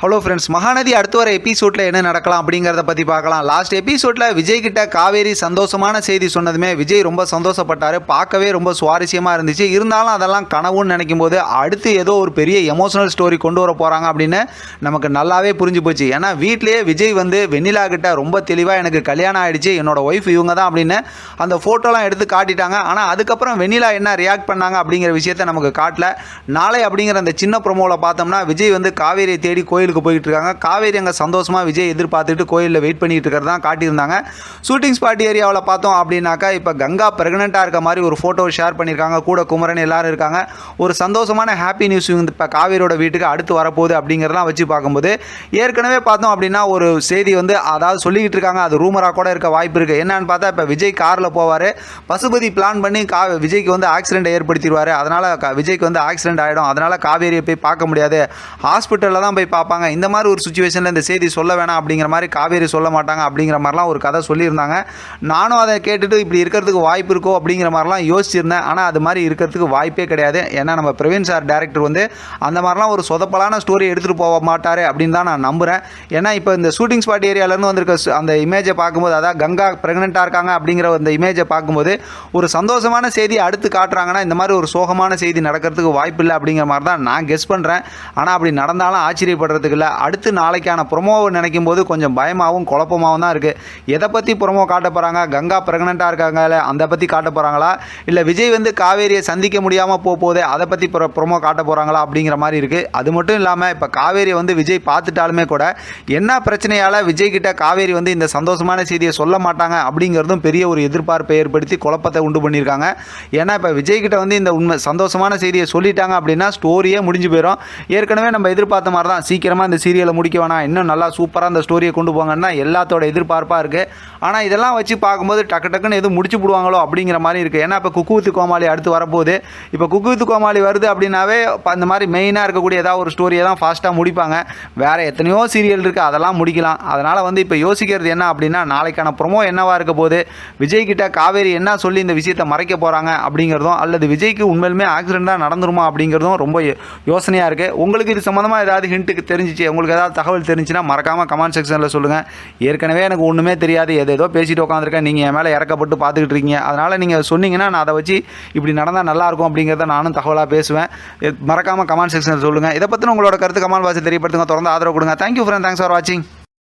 Hello friends, Mahanadi அடுத்து வர எபிசோடில் என்ன நடக்கலாம் அப்படிங்கிறத பற்றி பார்க்கலாம். லாஸ்ட் எபிசோடில் விஜய் கிட்ட காவேரி சந்தோஷமான செய்தி சொன்னதுமே விஜய் ரொம்ப சந்தோஷப்பட்டார். பார்க்கவே ரொம்ப சுவாரஸ்யமாக இருந்துச்சு. இருந்தாலும் அதெல்லாம் கனவுன்னு நினைக்கும் போது அடுத்து ஏதோ ஒரு பெரிய எமோஷனல் ஸ்டோரி கொண்டு வர போகிறாங்க அப்படின்னு நமக்கு நல்லாவே புரிஞ்சு போச்சு. ஏன்னா வீட்லேயே விஜய் வந்து வெண்ணிலா கிட்ட ரொம்ப தெளிவாக எனக்கு கல்யாணம் ஆகிடுச்சு, என்னோட ஒய்ஃப் இவங்க தான் அப்படின்னு அந்த ஃபோட்டோலாம் எடுத்து காட்டிட்டாங்க. ஆனால் அதுக்கப்புறம் வெண்ணிலா என்ன ரியாக்ட் பண்ணாங்க அப்படிங்கிற விஷயத்த நமக்கு காட்டல. நாளை அப்படிங்கிற அந்த சின்ன ப்ரோமோவில் பார்த்தோம்னா விஜய் வந்து காவேரியை தேடி கோயிலுக்கு போயிட்டு இருக்காங்க. காவேரி அங்கே சந்தோஷமாக விஜய் எதிர்பார்த்துட்டு கோயிலில் வெயிட் பண்ணிட்டு இருக்கிறது தான் காட்டியிருந்தாங்க. ஷூட்டிங் ஸ்பாட் ஏரியாவில் பார்த்தோம் அப்படின்னாக்கா இப்போ கங்கா பிரெக்னெண்ட்டாக இருக்க மாதிரி ஒரு ஃபோட்டோ ஷேர் பண்ணியிருக்காங்க. கூட குமரன் எல்லாரும் இருக்காங்க. ஒரு சந்தோஷமான ஹாப்பி நியூஸ் இப்போ காவேரியோட வீட்டுக்கு அடுத்து வரப்போகுது அப்படிங்கிறதெல்லாம் வச்சு பார்க்கும்போது ஏற்கனவே பார்த்தோம் அப்படின்னா ஒரு செய்தி வந்து அதாவது சொல்லிக்கிட்டு இருக்காங்க, அது ரூமராக கூட இருக்க வாய்ப்பு இருக்குது. என்னன்னு பார்த்தா இப்போ விஜய் காரில் போவார், பசுபதி பிளான் பண்ணி விஜய்க்கு வந்து ஆக்சிடென்ட் ஏற்படுத்திடுவார். அதனால் விஜய்க்கு வந்து ஆக்சிடென்ட் ஆகிடும். அதனால் காவேரியை போய் பார்க்க முடியாது, ஹாஸ்பிட்டலில் தான் போய் பார்ப்பாங்க. இந்த மாதிரி ஒரு சுச்சுவேஷனில் இந்த செய்தி சொல்ல வேணாம் அப்படிங்கிற மாதிரி காவேரி சொல்ல மாட்டாங்க அப்படிங்கிற மாதிரிலாம் ஒரு கதை சொல்லியிருந்தாங்க. நானும் அதை கேட்டுட்டு இப்படி இருக்கிறதுக்கு வாய்ப்பு இருக்கோ அப்படிங்கிற மாதிரிலாம் யோசிச்சிருந்தேன். ஆனால் அது மாதிரி இருக்கிறதுக்கு வாய்ப்பே கிடையாது. ஏன்னா நம்ம பிரவீன் சார் டேரக்டர் வந்து அந்த மாதிரிலாம் ஒரு சொதப்பலான ஸ்டோரி எடுத்துகிட்டு போக மாட்டார் அப்படின்னு தான் நான் நம்புகிறேன். ஏன்னா இப்போ இந்த ஷூட்டிங் ஸ்பாட் ஏரியாவிலேருந்து வந்திருக்க அந்த இமேஜை பார்க்கும்போது, அதாவது கங்கா ப்ரெக்னெண்ட்டாக இருக்காங்க அப்படிங்கிற அந்த இமேஜை பார்க்கும்போது ஒரு சந்தோஷமான செய்தி அடுத்து காட்டுறாங்கன்னா இந்த மாதிரி ஒரு சோகமான செய்தி நடக்கிறதுக்கு வாய்ப்பு இல்லை அப்படிங்கிற மாதிரி தான் நான் கெஸ் பண்ணுறேன். ஆனால் அப்படி நடந்தாலும் ஆச்சரியப்படுறதுக்கு இல்லை. அடுத்து நாளைக்கான ப்ரொமோவை நினைக்கும் போது கொஞ்சம் பயமாகவும் குழப்பமாகவும் தான் இருக்குது. எதை பற்றி ப்ரொமோ காட்ட போகிறாங்க? கங்கா ப்ரெக்னெண்ட்டாக இருக்காங்களே அதை பற்றி காட்ட போகிறாங்களா, இல்லை விஜய் வந்து காவேரியை சந்திக்க முடியாமல் போகுது அதை பற்றி ப்ரொமோ காட்ட போகிறாங்களா அப்படிங்கிற மாதிரி இருக்குது. அது மட்டும் இல்லாமல் இப்போ காவேரியை வந்து விஜய் பார்த்துட்டாலுமே கூட என்ன பிரச்சனையால் விஜய் கிட்ட காவேரி வந்து இந்த சந்தோஷமான செய்தியை சொல்ல மாட்டாங்க அப்படிங்கிறதும் பெரிய ஒரு எதிர்பார்ப்பை ஏற்படுத்தி குழப்பத்தை உண்டு பண்ணியிருக்காங்க. ஏன்னா இப்போ விஜய் கிட்ட வந்து இந்த உண்மை சந்தோஷமான செய்தியை சொல்லிட்டாங்க அப்படின்னா ஸ்டோரியே முடிஞ்சு போயிடும். ஏற்கனவே நம்ம எதிர்பார்த்த மாதிரி தான் சீக்கிரமாக இந்த சீரியலை முடிக்க வேணாம், இன்னும் நல்லா சூப்பராக அந்த ஸ்டோரியை கொண்டு போங்கன்னா எல்லாத்தோட எதிர்பார்ப்பாக இருக்குது. ஆனால் இதெல்லாம் வச்சு பார்க்கும்போது டக்குன்னு எதுவும் முடிச்சு போடுவாங்களோ அப்படிங்கிற மாதிரி இருக்குது. ஏன்னா இப்போ குக்கு வித் கோமாளி அடுத்து வரப்போகுது. இப்போ குக்கு வித் கோமாளி வருது அப்படின்னாவே அந்த மாதிரி மெயினாக இருக்கக்கூடிய ஏதாவது ஒரு ஸ்டோரியை தான் ஃபாஸ்ட்டாக முடிப்பாங்க. வேறு எத்தனையோ சீரியல் இருக்குது, அதெல்லாம் முடிக்கலாம். அதனால் வந்து இப்போ யோசிக்கிறது என்ன அப்படின்னா நாளைக்கான ப்ரொமோ என்னவாக இருக்க போது, விஜய் கிட்ட காவேரி என்ன சொல்லி இந்த விஷயத்தை மறைக்க போகிறாங்க அப்படிங்கிறதும், அல்லது விஜய்க்கு உண்மையிலுமே ஆக்சிடெண்ட்டாக நடந்துருமா அப்படிங்கிறதும் ரொம்ப யோசனையாக இருக்குது. உங்களுக்கு இது சம்மந்தமாக ஏதாவது ஹிண்ட்டுக்கு தெரிஞ்சிச்சு, உங்களுக்கு ஏதாவது தகவல் தெரிஞ்சுன்னா மறக்காமல் கமெண்ட் செக்ஷனில் சொல்லுங்கள். ஏற்கனவே எனக்கு ஒன்றுமே தெரியாது, ஏதோ பேசிட்டு உட்காந்துருக்கேன், நீங்கள் என் மேலே இறக்கப்பட்டு பார்த்துக்கிட்டு இருக்கீங்க. அதனால் நீங்கள் சொன்னீங்கன்னா நான் அதை வச்சு இப்படி நடந்தால் நல்லாயிருக்கும் அப்படிங்கிறத நானும் தகவலாக பேசுவேன். மறக்காமல் கமெண்ட் செக்ஷனில் சொல்லுங்கள். இதை பற்றின உங்களோட கருத்து கமெண்ட் பாக்ஸில் தெரியப்படுத்துங்க. தொடர்ந்து ஆதரவு கொடுங்க. தேங்க்யூ ஃப்ரெண்ட், தேங்க்ஸ் ஃபார் வாட்சிங்.